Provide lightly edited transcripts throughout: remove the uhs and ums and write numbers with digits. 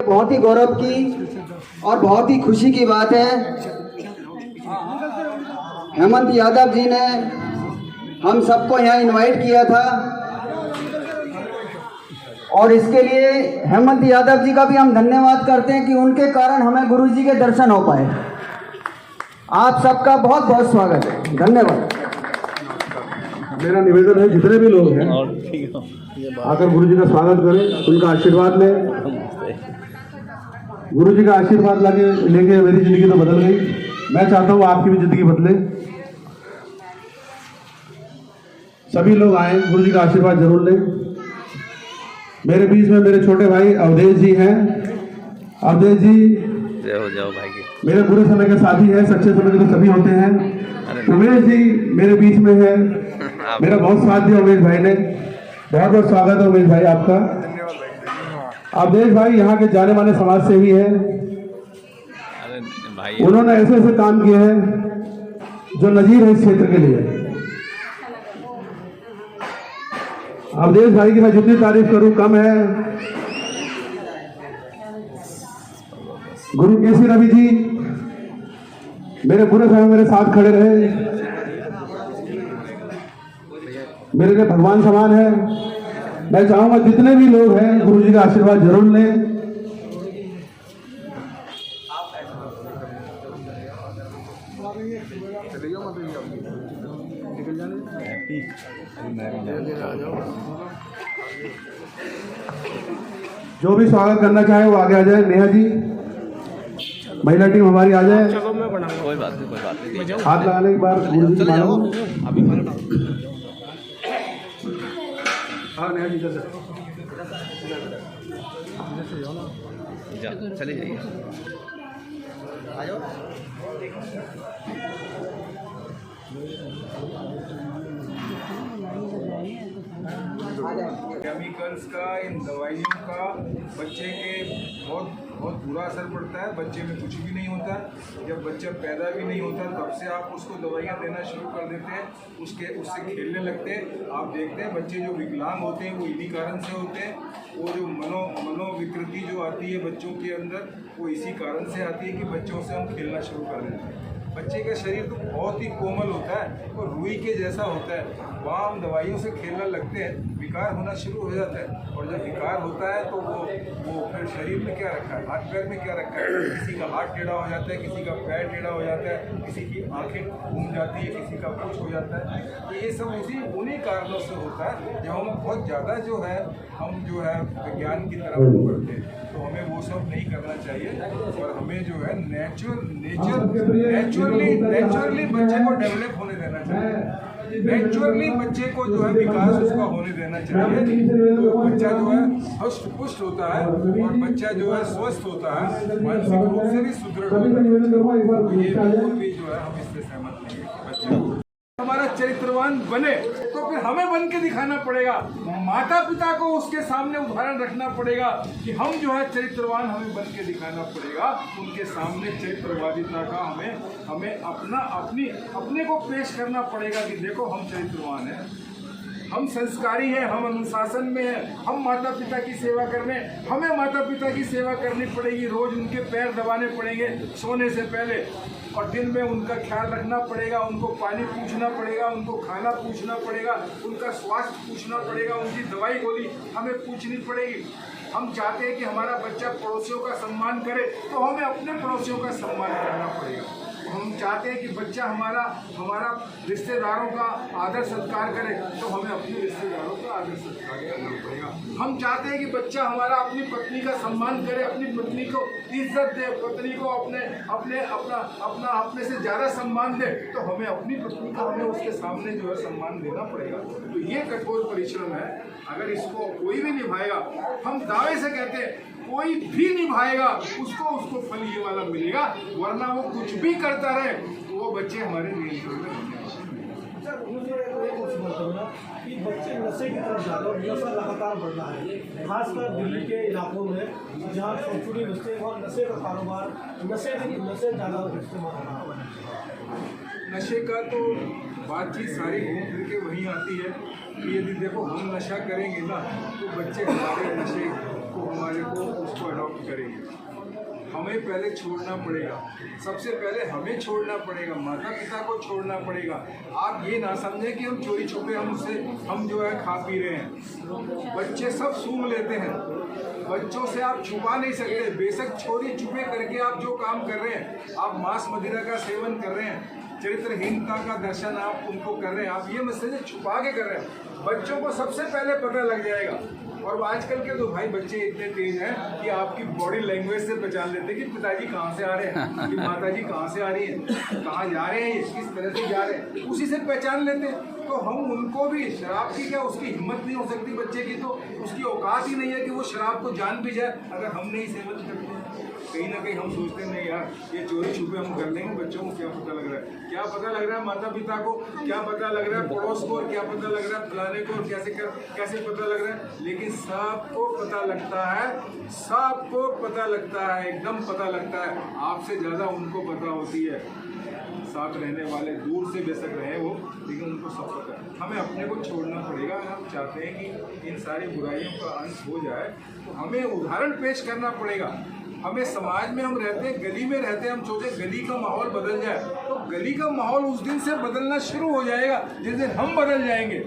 बहुत ही गौरव की और बहुत ही खुशी की बात है, हेमंत यादव जी ने हम सबको यहाँ इनवाइट किया था और इसके लिए हेमंत यादव जी का भी हम धन्यवाद करते हैं कि उनके कारण हमें गुरु जी के दर्शन हो पाए। आप सबका बहुत बहुत स्वागत है, धन्यवाद। मेरा निवेदन है जितने भी लोग हैं आकर गुरु जी का स्वागत करें, उनका आशीर्वाद लें। गुरु जी का आशीर्वाद लेके मेरी जिंदगी तो बदल गई, मैं चाहता हूँ आपकी भी जिंदगी बदले। सभी लोग आए, गुरु जी का आशीर्वाद जरूर लें। मेरे बीच में मेरे छोटे भाई अवधेश जी हैं। अवधेश जी हो जाओ भाई की मेरे बुरे समय के साथी हैं, सच्चे समय के तो सभी होते हैं। उमेश जी मेरे बीच में है, मेरा बहुत साथ दिया उमेश भाई ने। बहुत बहुत स्वागत है उमेश भाई आपका। अवधेश भाई यहाँ के जाने माने समाज से ही है। उन्होंने ऐसे ऐसे काम किए हैं जो नजीर है इस क्षेत्र के लिए। अवधेश भाई की मैं जितनी तारीफ करूं कम है। गुरु केसी रवि जी मेरे बुरे समय मेरे साथ खड़े रहे, मेरे लिए भगवान समान है। मैं चाहूंगा जितने भी लोग हैं गुरु जी का आशीर्वाद जरूर लें। जो भी स्वागत करना चाहे वो आगे आ जाए। नेहा जी, महिला टीम हमारी आ जाए। कोई बात नहीं। हाथ लगाने के बाद गुरु जी मानो। हाँ नेहा जी चले जाइए। केमिकल्स का, इन दवाइयों का बच्चे के बहुत बुरा असर पड़ता है। बच्चे में कुछ भी नहीं होता। जब बच्चा पैदा भी नहीं होता तब से आप उसको दवाइयाँ देना शुरू कर देते हैं, उससे खेलने लगते हैं। आप देखते हैं बच्चे जो विकलांग होते हैं वो इन्हीं कारण से होते हैं। वो जो मनोविकृति जो आती है बच्चों के अंदर, वो इसी कारण से आती है कि बच्चों से हम खेलना शुरू कर देते हैं। बच्चे का शरीर तो बहुत ही कोमल होता है और रुई के जैसा होता है। वहाँ हम दवाइयों से खेलने लगते हैं, विकार होना शुरू हो जाता है। और जब विकार होता है तो वो फिर शरीर में क्या रखा है, हाथ पैर में क्या रखा है। किसी का हाथ टेढ़ा हो जाता है, किसी का पैर टेढ़ा हो जाता है, किसी की आंखें घूम जाती है, किसी का कुछ हो जाता है। तो ये सब उन्हीं कारणों से होता है। जब हम बहुत ज़्यादा जो है विज्ञान की तरफ बढ़ते हैं तो हमें वो सब नहीं करना चाहिए और हमें जो है नेचुरली बच्चे को डेवलप होने देना चाहिए। नेचुरली बच्चे को जो है विकास उसका होने देना चाहिए। तो बच्चा जो है हष्ट पुष्ट होता है और बच्चा जो है स्वस्थ होता है, मानसिक रूप से भी सुदृढ़ होता है। ये बिल्कुल भी जो है हम इससे सहमत नहीं है। बच्चे हमारा चरित्रवान बने तो फिर हमें बन के दिखाना पड़ेगा। माता पिता को उसके सामने उदाहरण रखना पड़ेगा कि हम जो है चरित्रवान, हमें बन के दिखाना पड़ेगा। उनके सामने चरित्रवादिता का हमें अपने को पेश करना पड़ेगा कि देखो हम चरित्रवान हैं, हम संस्कारी हैं, हम अनुशासन में हैं, हम माता पिता की सेवा करने, हमें माता पिता की सेवा करनी पड़ेगी। रोज उनके पैर दबाने पड़ेंगे सोने से पहले और दिन में उनका ख्याल रखना पड़ेगा। उनको पानी पूछना पड़ेगा, उनको खाना पूछना पड़ेगा, उनका स्वास्थ्य पूछना पड़ेगा, उनकी दवाई गोली हमें पूछनी पड़ेगी। हम चाहते हैं कि हमारा बच्चा पड़ोसियों का सम्मान करे तो हमें अपने पड़ोसियों का सम्मान करना पड़ेगा। हम चाहते हैं कि बच्चा हमारा रिश्तेदारों का आदर सत्कार करे तो हमें अपने रिश्तेदारों का आदर सत्कार करना पड़ेगा। हम चाहते हैं कि बच्चा हमारा अपनी पत्नी का सम्मान करे, अपनी पत्नी को इज्जत दे, पत्नी को अपने से ज़्यादा सम्मान दे तो हमें अपनी पत्नी का उसके सामने जो है सम्मान देना पड़ेगा। तो ये कठोर परिश्रम है। अगर इसको कोई भी निभाएगा, हम दावे से कहते हैं कोई भी निभाएगा उसको फल ये वाला मिलेगा, वरना वो कुछ भी करता रहे तो वो बच्चे हमारे नियंत्रण में होंगे। कि बच्चे नशे की तरफ जा रहे हैं, नशा लगातार बढ़ रहा है, खासकर दिल्ली के इलाकों में जहाँ छोटी नशे और नशे का कारोबार, नशे ज़्यादा इस्तेमाल हो रहा है। नशे का तो बातचीत सारी घूम फिर के वहीं आती है कि यदि देखो हम नशा करेंगे ना तो बच्चे हमारे नशे को हमारे को उसको अडॉप्ट करेंगे। हमें पहले छोड़ना पड़ेगा, सबसे पहले हमें छोड़ना पड़ेगा, माता पिता को छोड़ना पड़ेगा। आप ये ना समझें कि हम चोरी छुपे हम जो है खा पी रहे हैं। बच्चे सब सूंघ लेते हैं, बच्चों से आप छुपा नहीं सकते। बेशक चोरी छुपे करके आप जो काम कर रहे हैं, आप मांस मदिरा का सेवन कर रहे हैं, चरित्रहीनता का दर्शन आप उनको कर रहे हैं, आप ये मैसेज छुपा के कर रहे हैं। बच्चों को सबसे पहले पता लग जाएगा। और आजकल के तो भाई बच्चे इतने तेज हैं कि आपकी बॉडी लैंग्वेज से पहचान लेते हैं कि पिताजी कहाँ से आ रहे हैं, कि माताजी कहाँ से आ रही है, कहाँ जा रहे हैं, किस तरह से जा रहे हैं, उसी से पहचान लेते हैं। तो हम उनको भी शराब की क्या उसकी हिम्मत नहीं हो सकती बच्चे की, तो उसकी औकात ही नहीं है कि वो शराब को जान भी जाए अगर हम नहीं सेवन करते हैं। कहीं ना कहीं हम सोचते नहीं यार ये चोरी छुपे हम कर लेंगे, बच्चों को क्या पता लग रहा है, क्या पता लग रहा है माता पिता को, क्या पता लग रहा है पड़ोस को, क्या पता लग रहा है फलाने को, कैसे पता लग रहा है। लेकिन सबको पता लगता है, सबको पता लगता है, एकदम पता लगता है। आपसे ज़्यादा उनको पता होती है। साथ रहने वाले दूर से बेशक रहे वो, लेकिन उनको सब पता है। हमें अपने को छोड़ना पड़ेगा। अगर हम चाहते हैं कि इन सारी बुराइयों का अंत हो जाए तो हमें उदाहरण पेश करना पड़ेगा। हमें समाज में हम रहते हैं, गली में रहते हैं, हम सोचे गली का माहौल बदल जाए, तो गली का माहौल उस दिन से बदलना शुरू हो जाएगा जिस दिन हम बदल जाएंगे,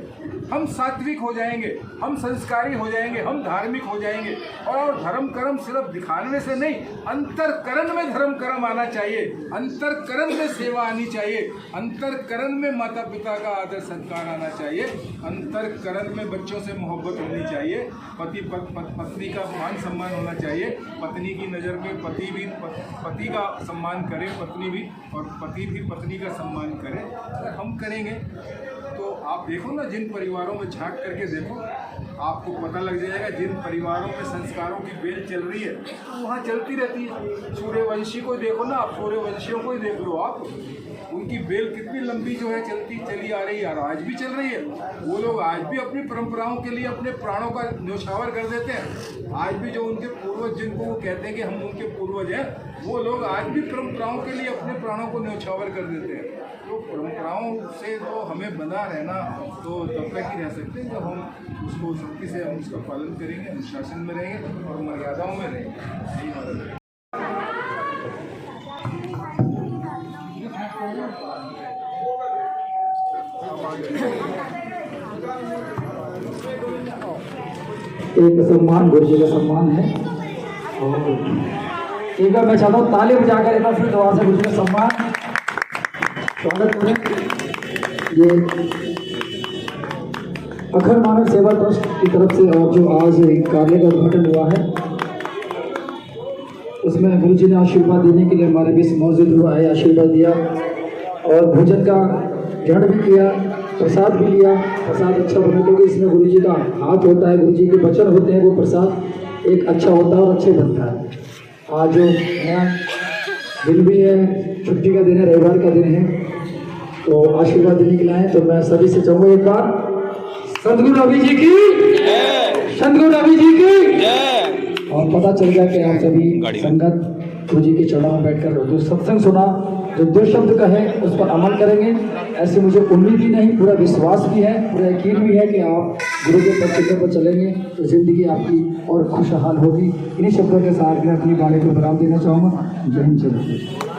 हम सात्विक हो जाएंगे, हम संस्कारी हो जाएंगे, हम धार्मिक हो जाएंगे। और धर्म कर्म सिर्फ दिखाने से नहीं, अंतरकरण में धर्म कर्म आना चाहिए, अंतरकरण में सेवा आनी चाहिए, अंतरकरण में माता पिता का आदर सत्कार आना चाहिए, अंतरकरण में बच्चों से मोहब्बत होनी चाहिए, पत्नी का मान सम्मान होना चाहिए, पत्नी की नज़र में पति का सम्मान करे पत्नी भी, और पति भी पत्नी का सम्मान करे। अगर हम करेंगे तो आप देखो ना, जिन परिवारों में झांक करके देखो, आपको पता लग जाएगा। जिन परिवारों में संस्कारों की बेल चल रही है तो वहाँ चलती रहती है। सूर्यवंशी को देखो ना, आप सूर्यवंशियों को ही देख लो, आप उनकी बेल कितनी लंबी जो है चली आ रही है, और आज भी चल रही है। वो लोग आज भी अपनी परंपराओं के लिए अपने प्राणों का न्यौछावर कर देते हैं। आज भी जो उनके पूर्वज, जिनको वो कहते हैं कि हम उनके पूर्वज हैं, वो लोग आज भी परंपराओं के लिए अपने प्राणों को न्यौछावर कर देते हैं। तो परंपराओं से तो हमें बना रहना तो तब तक ही रह सकते हैं जब हम उसको सख्ती से हम उसका पालन करेंगे, अनुशासन में रहेंगे और मर्यादाओं में रहेंगे। यही मतलब है। एक सम्मान, गुरु जी का सम्मान है, और एक बार मैं चाहता हूँ ताली बजाकर एक बार फिर दोबारा से गुरु जी का सम्मान स्वागत करें। ये अखंड मानव सेवा ट्रस्ट की तरफ से और जो आज कार्य का उद्घाटन हुआ है उसमें गुरु जी ने आशीर्वाद देने के लिए हमारे बीच मौजूद हुआ है, आशीर्वाद दिया और भोजन का ग्रहण भी किया, प्रसाद भी लिया। प्रसाद अच्छा बना क्योंकि इसमें गुरु जी का हाथ होता है, गुरु जी के वचन होते हैं, वो प्रसाद एक अच्छा होता है और अच्छे बनता है। आज जो नया दिन भी है, छुट्टी का दिन है, रविवार का दिन है, तो आशीर्वाद देने के लिए आए। तो मैं सभी से चाहूँगा एक बार सदगुरु रवि जी की, सदगुरु रवि जी की। और पता चल गया कि आप सभी संगत गुरु जी के चरणों में बैठकर जो सत्संग सुना, जो दो शब्द कहे उस पर अमल करेंगे, ऐसे मुझे उम्मीद ही नहीं, पूरा विश्वास भी है, पूरा यकीन भी है कि आप गुरु के पद पर चलेंगे तो जिंदगी आपकी और खुशहाल होगी। इन्हीं शब्दों के साथ मैं अपनी वाणी को विराम देना चाहूँगा। जय हिंद, जय भारत।